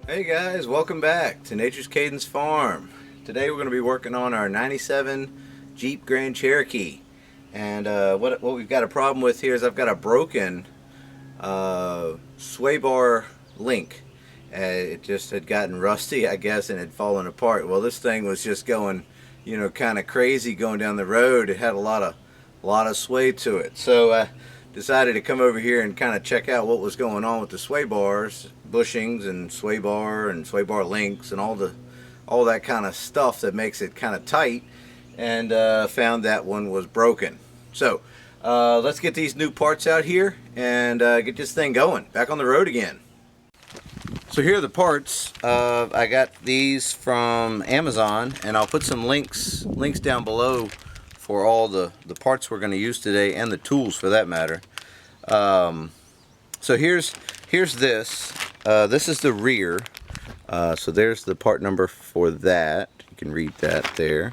Hey guys, welcome back to Nature's Cadence Farm. Today we're going to be working on our 97 Jeep Grand Cherokee. And what we've got a problem with here is I've got a broken sway bar link. It just had gotten rusty, I guess, and had fallen apart. Well, this thing was just going, kind of crazy going down the road. It had a lot of sway to it. So decided to come over here and kind of check out what was going on with the sway bars, bushings and sway bar links and all that kind of stuff that makes it kind of tight, and found that one was broken. So let's get these new parts out here and get this thing going back on the road again. So here are the parts. I got these from Amazon, and I'll put some links down below for all the parts we're going to use today, and the tools for that matter. So here's this. This is the rear. So there's the part number for that. You can read that there.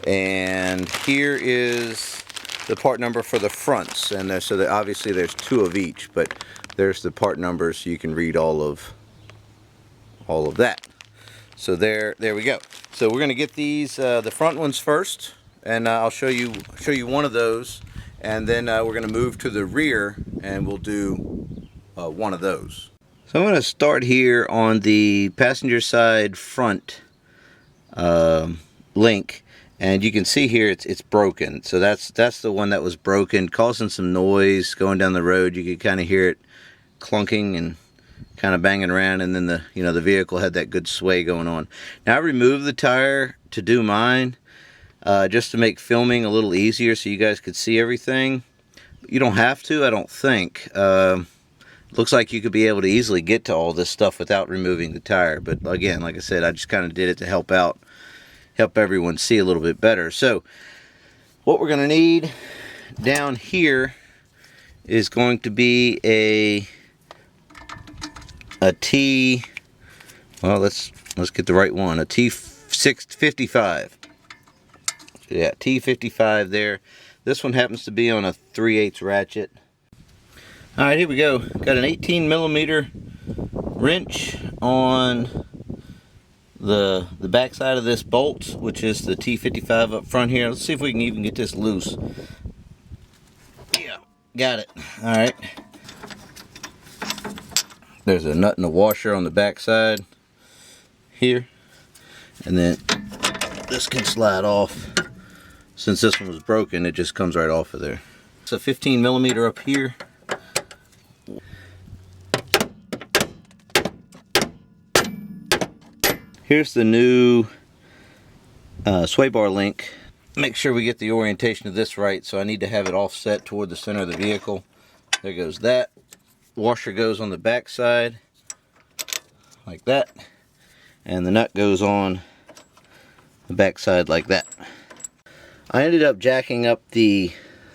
And here is the part number for the fronts. And obviously there's two of each, but there's the part numbers so you can read all of that. So there we go. So we're going to get these the front ones first, and I'll show you one of those, and then we're going to move to the rear and we'll do one of those. So I'm going to start here on the passenger side front link, and you can see here it's broken. So that's the one that was broken, causing some noise going down the road. You could kind of hear it clunking and kind of banging around, and then the vehicle had that good sway going on. Now I removed the tire to do mine, just to make filming a little easier so you guys could see everything. You don't have to, I don't think. Looks like you could be able to easily get to all this stuff without removing the tire, but again, like I said, I just kind of did it to help everyone see a little bit better. So what we're going to need down here is going to be a T, well, let's get the right one, a T655. Yeah, T55 there. This one happens to be on a 3/8 ratchet. Alright, here we go. Got an 18mm wrench on the back side of this bolt, which is the T55 up front here. Let's see if we can even get this loose. Yeah, got it. Alright. There's a nut and a washer on the back side here. And then this can slide off. Since this one was broken, it just comes right off of there. It's a 15mm up here. Here's the new sway bar link. Make sure we get the orientation of this right, so I need to have it offset toward the center of the vehicle. There goes that. Washer goes on the back side like that, and the nut goes on the back side like that. I ended up jacking up the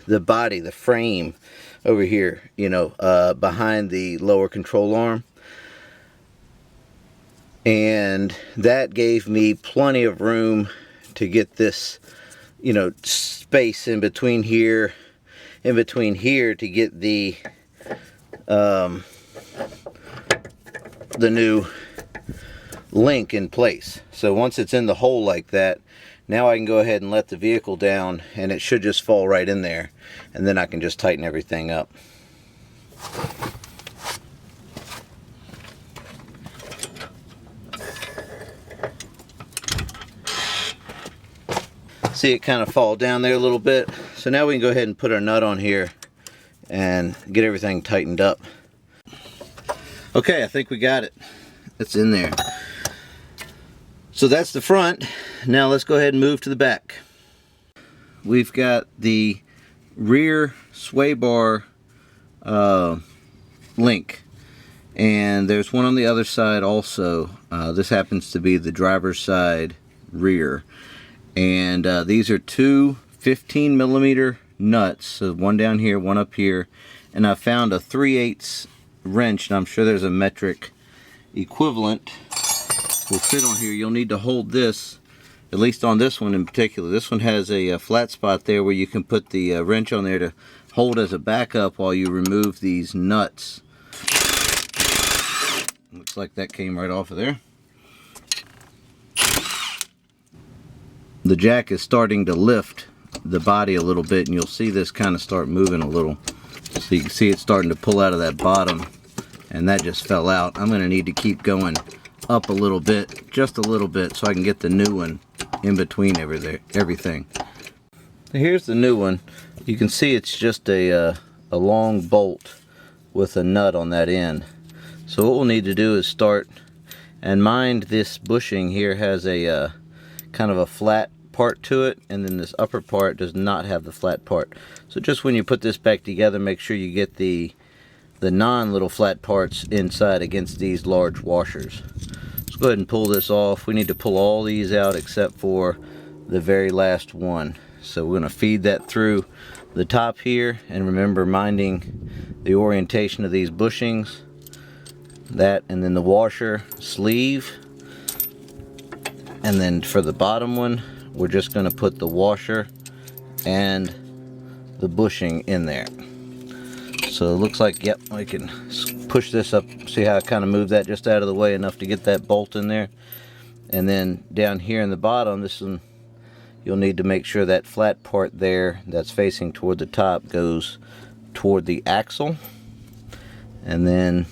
body, the frame over here, behind the lower control arm, and that gave me plenty of room to get this, space in between here to get the new link in place. So once it's in the hole like that, now I can go ahead and let the vehicle down, and it should just fall right in there, and then I can just tighten everything up. See it kind of fall down there a little bit. So now we can go ahead and put our nut on here and get everything tightened up. Okay, I think we got it. It's in there. So that's the front. Now let's go ahead and move to the back. We've got the rear sway bar link, and there's one on the other side also. This happens to be the driver's side rear, and these are two 15mm nuts, so one down here, one up here, and I found a 3/8 wrench, and I'm sure there's a metric equivalent will fit on here. You'll need to hold this, at least on this one in particular. This one has a flat spot there where you can put the wrench on there to hold as a backup while you remove these nuts. Looks like that came right off of there. The jack is starting to lift the body a little bit, and you'll see this kind of start moving a little. So you can see it starting to pull out of that bottom, and that just fell out. I'm going to need to keep going up a little bit, just a little bit, so I can get the new one in between everything. Here's the new one. You can see it's just a long bolt with a nut on that end. So what we'll need to do is start, and mind this bushing here has a kind of a flat part to it, and then this upper part does not have the flat part. So just when you put this back together, make sure you get the non-little flat parts inside against these large washers. Let's go ahead and pull this off. We need to pull all these out except for the very last one. So we're going to feed that through the top here, and remember, minding the orientation of these bushings, that, and then the washer sleeve. And then for the bottom one, we're just going to put the washer and the bushing in there. So it looks like, yep, we can push this up. See how I kind of moved that just out of the way enough to get that bolt in there. And then down here in the bottom, this one, you'll need to make sure that flat part there that's facing toward the top goes toward the axle. And then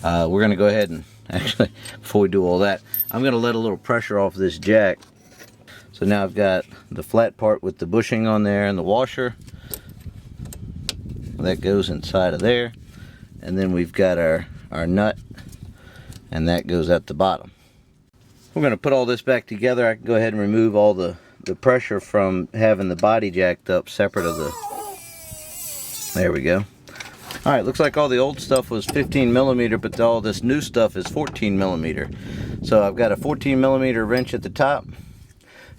we're going to go ahead and, actually, before we do all that, I'm going to let a little pressure off this jack. So now I've got the flat part with the bushing on there and the washer. That goes inside of there. And then we've got our nut, and that goes at the bottom. We're going to put all this back together. I can go ahead and remove all the pressure from having the body jacked up separate of the... There we go. Alright, looks like all the old stuff was 15mm, but all this new stuff is 14mm. So I've got a 14mm wrench at the top,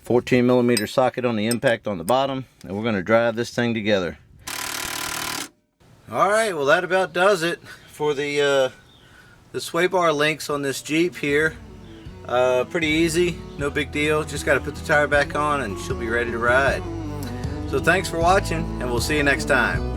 14mm socket on the impact on the bottom, and we're going to drive this thing together. Alright, well that about does it for the sway bar links on this Jeep here. Pretty easy, no big deal. Just got to put the tire back on and she'll be ready to ride. So thanks for watching, and we'll see you next time.